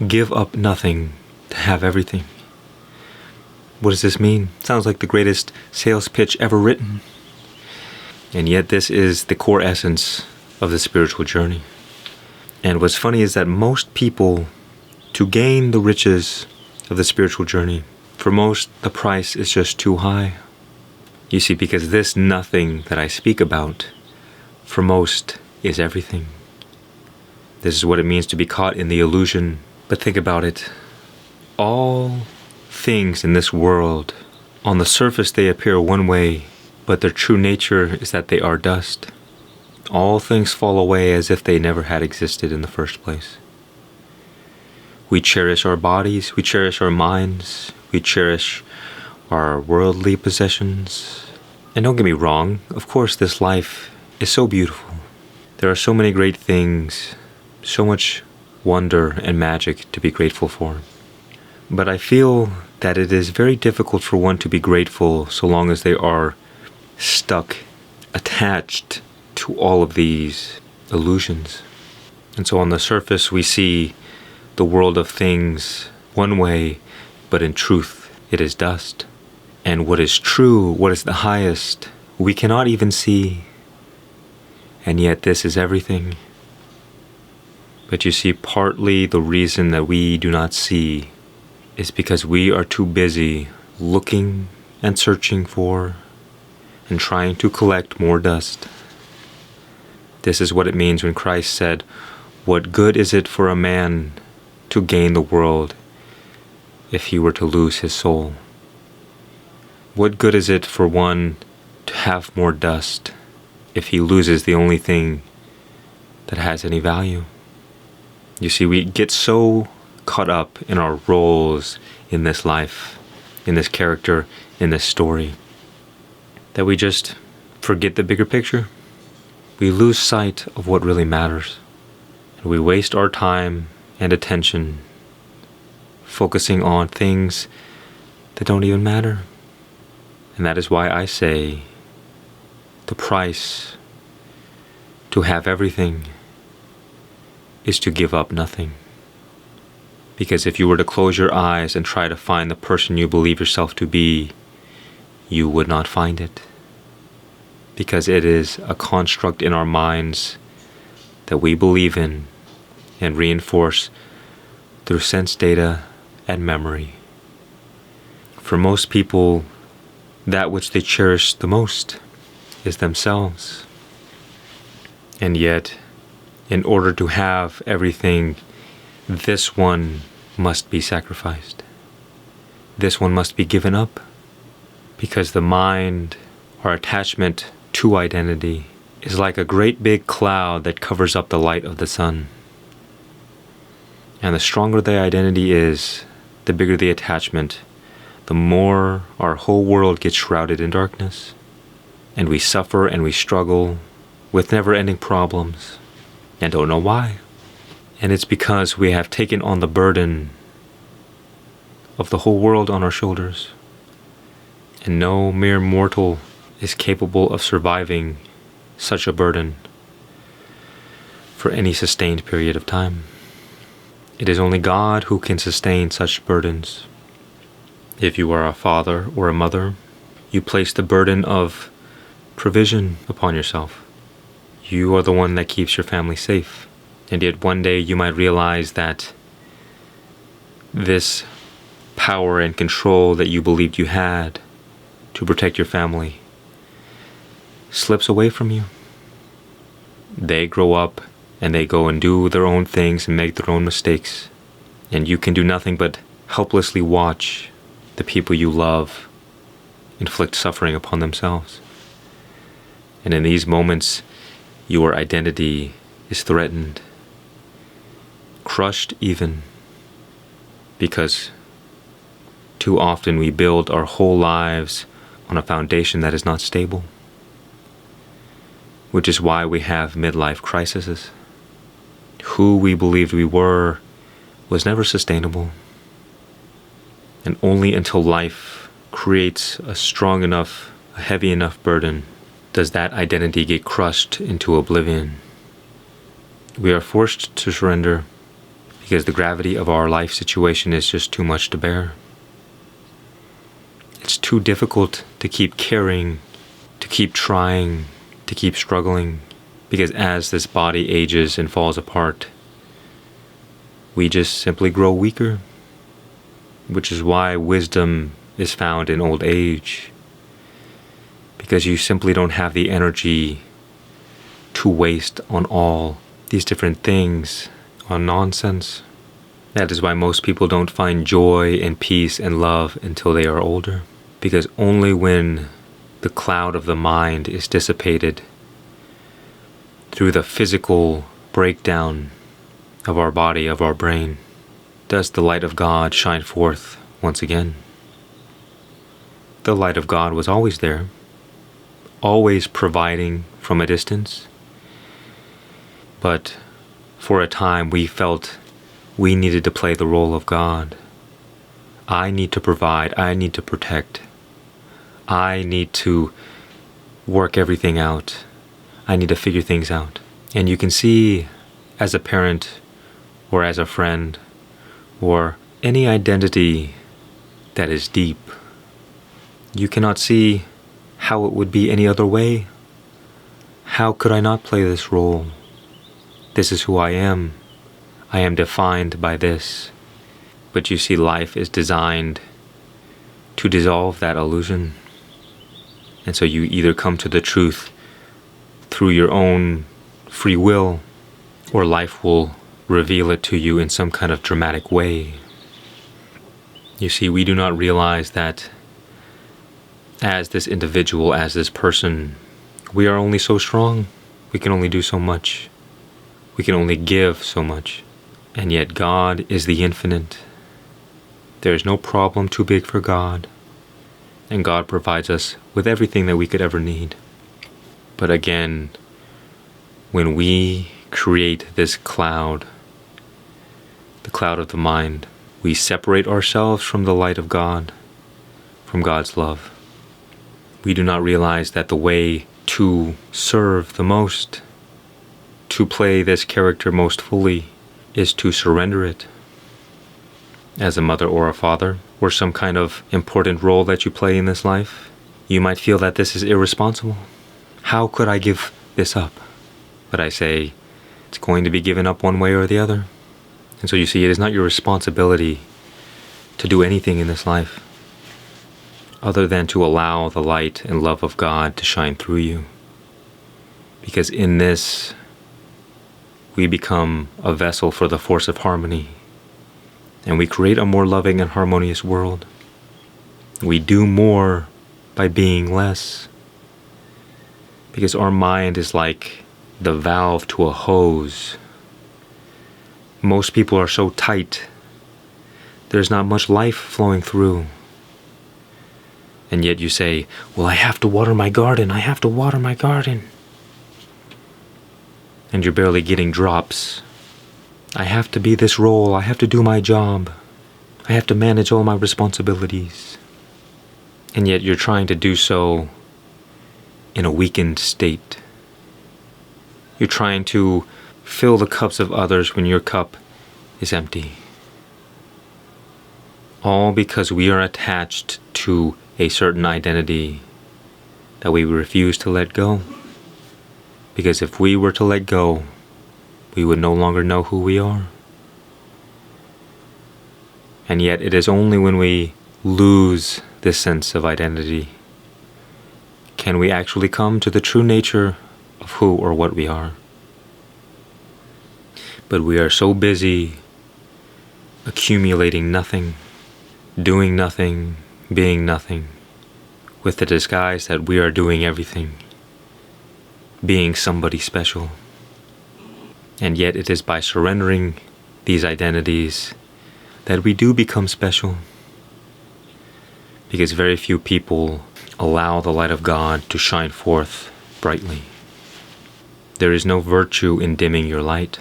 give up nothing to have everything. What does this mean? Sounds like the greatest sales pitch ever written. And yet this is the core essence of the spiritual journey. And what's funny is that most people, to gain the riches of the spiritual journey, for most, the price is just too high. You see, because this nothing that I speak about, for most, is everything. This is what it means to be caught in the illusion. But think about it. All things in this world, on the surface they appear one way, but their true nature is that they are dust. All things fall away as if they never had existed in the first place. We cherish our bodies, we cherish our minds, we cherish our worldly possessions. And don't get me wrong, of course this life is so beautiful. There are so many great things, so much wonder and magic to be grateful for. But I feel that it is very difficult for one to be grateful so long as they are stuck, attached to all of these illusions. And so on the surface we see the world of things one way, but in truth it is dust. And what is true, what is the highest, we cannot even see. And yet this is everything. But you see, partly the reason that we do not see is because we are too busy looking and searching for and trying to collect more dust. This is what it means when Christ said, "What good is it for a man to gain the world if he were to lose his soul? What good is it for one to have more dust if he loses the only thing that has any value?" You see, we get so caught up in our roles in this life, in this character, in this story, that we just forget the bigger picture. We lose sight of what really matters. And we waste our time and attention focusing on things that don't even matter. And that is why I say the price to have everything is to give up nothing. Because if you were to close your eyes and try to find the person you believe yourself to be, you would not find it. Because it is a construct in our minds that we believe in and reinforce through sense data and memory. For most people, that which they cherish the most is themselves. And yet, in order to have everything, this one must be sacrificed. This one must be given up. Because the mind, our attachment to identity, is like a great big cloud that covers up the light of the sun. And the stronger the identity is, the bigger the attachment, the more our whole world gets shrouded in darkness. And we suffer and we struggle with never-ending problems and don't know why. And it's because we have taken on the burden of the whole world on our shoulders. And no mere mortal is capable of surviving such a burden for any sustained period of time. It is only God who can sustain such burdens. If you are a father or a mother, you place the burden of provision upon yourself. You are the one that keeps your family safe. And yet one day you might realize that this power and control that you believed you had to protect your family slips away from you. They grow up and they go and do their own things and make their own mistakes. And you can do nothing but helplessly watch the people you love inflict suffering upon themselves. And in these moments, your identity is threatened, crushed even, because too often we build our whole lives on a foundation that is not stable, which is why we have midlife crises. Who we believed we were was never sustainable. And only until life creates a strong enough, a heavy enough burden, does that identity get crushed into oblivion. We are forced to surrender because the gravity of our life situation is just too much to bear. It's too difficult to keep caring, to keep trying, to keep struggling, because as this body ages and falls apart, we just simply grow weaker, which is why wisdom is found in old age, because you simply don't have the energy to waste on all these different things, on nonsense. That is why most people don't find joy and peace and love until they are older, because only when the cloud of the mind is dissipated through the physical breakdown of our body, of our brain, does the light of God shine forth once again. The light of God was always there, always providing from a distance. But for a time we felt we needed to play the role of God. I need to provide, I need to protect, I need to work everything out, I need to figure things out. And you can see as a parent or as a friend or any identity that is deep, you cannot see how it would be any other way. How could I not play this role? This is who I am. I am defined by this. But you see, life is designed to dissolve that illusion. And so you either come to the truth through your own free will, or life will reveal it to you in some kind of dramatic way. You see, we do not realize that as this individual, as this person, we are only so strong. We can only do so much. We can only give so much. And yet God is the infinite. There is no problem too big for God. And God provides us with everything that we could ever need. But again, when we create this cloud, the cloud of the mind, we separate ourselves from the light of God, from God's love. We do not realize that the way to serve the most, to play this character most fully, is to surrender it. As a mother or a father, or some kind of important role that you play in this life, you might feel that this is irresponsible. How could I give this up? But I say, it's going to be given up one way or the other. And so you see, it is not your responsibility to do anything in this life other than to allow the light and love of God to shine through you. Because in this, we become a vessel for the force of harmony, and we create a more loving and harmonious world. We do more by being less, because our mind is like the valve to a hose. Most people are so tight, there's not much life flowing through. And yet you say, well, I have to water my garden, I have to water my garden. And you're barely getting drops. I have to be this role, I have to do my job, I have to manage all my responsibilities. And yet you're trying to do so in a weakened state. You're trying to fill the cups of others when your cup is empty. All because we are attached to a certain identity that we refuse to let go. Because if we were to let go, we would no longer know who we are. And yet it is only when we lose this sense of identity can we actually come to the true nature of who or what we are. But we are so busy accumulating nothing, doing nothing, being nothing, with the disguise that we are doing everything, being somebody special. And yet it is by surrendering these identities that we do become special. Because very few people allow the light of God to shine forth brightly. There is no virtue in dimming your light.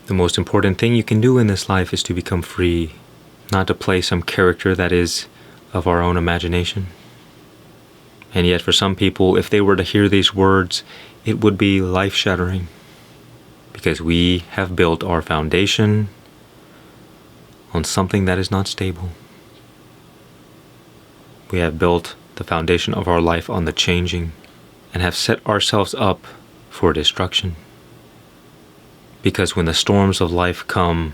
The most important thing you can do in this life is to become free, not to play some character that is of our own imagination. And yet for some people, if they were to hear these words, it would be life-shattering. because we have built our foundation on something that is not stable. We have built the foundation of our life on the changing and have set ourselves up for destruction. Because when the storms of life come,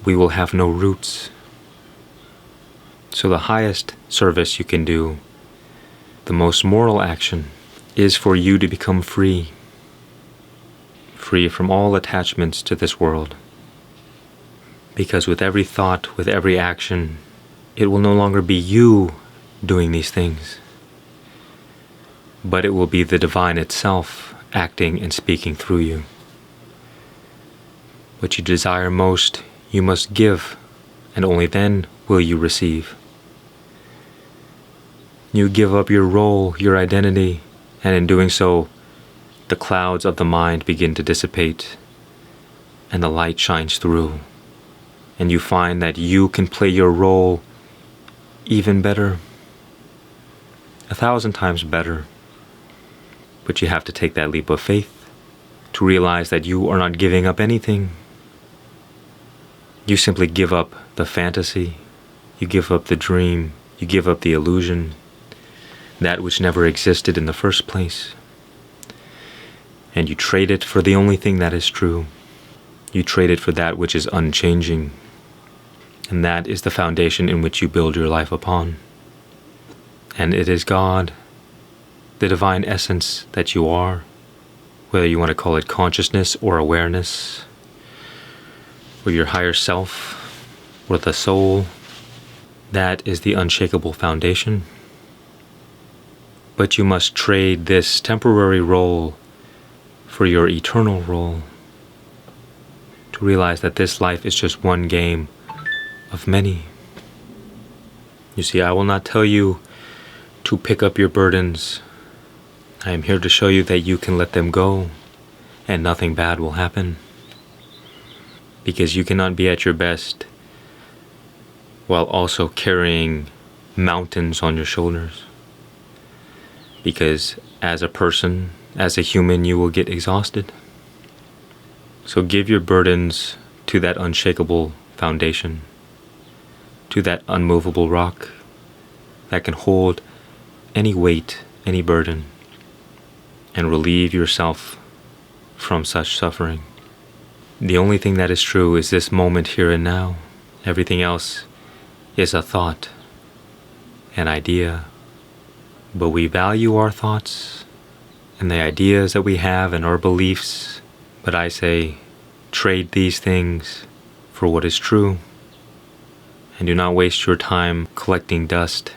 we will have no roots. So the highest service you can do, the most moral action, is for you to become free. Free from all attachments to this world. Because with every thought, with every action, it will no longer be you doing these things, but it will be the divine itself acting and speaking through you. What you desire most, you must give, and only then will you receive. You give up your role, your identity, and in doing so, the clouds of the mind begin to dissipate, and the light shines through, and you find that you can play your role even better, 1,000 times better. But you have to take that leap of faith to realize that you are not giving up anything. You simply give up the fantasy, you give up the dream, you give up the illusion, that which never existed in the first place. And you trade it for the only thing that is true. You trade it for that which is unchanging. And that is the foundation in which you build your life upon. And it is God, the divine essence that you are, whether you want to call it consciousness or awareness, or your higher self, or the soul. That is the unshakable foundation. But you must trade this temporary role for your eternal role, to realize that this life is just one game of many. You see, I will not tell you to pick up your burdens. I am here to show you that you can let them go and nothing bad will happen. Because you cannot be at your best while also carrying mountains on your shoulders. Because as a person, as a human, you will get exhausted. So give your burdens to that unshakable foundation, to that unmovable rock that can hold any weight, any burden, and relieve yourself from such suffering. The only thing that is true is this moment here and now. Everything else is a thought, an idea. But we value our thoughts and the ideas that we have and our beliefs. But I say, trade these things for what is true. And do not waste your time collecting dust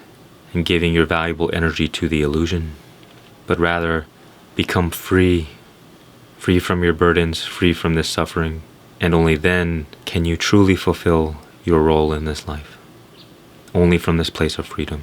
and giving your valuable energy to the illusion. But rather, become free. Free from your burdens, free from this suffering. And only then can you truly fulfill your role in this life. Only from this place of freedom.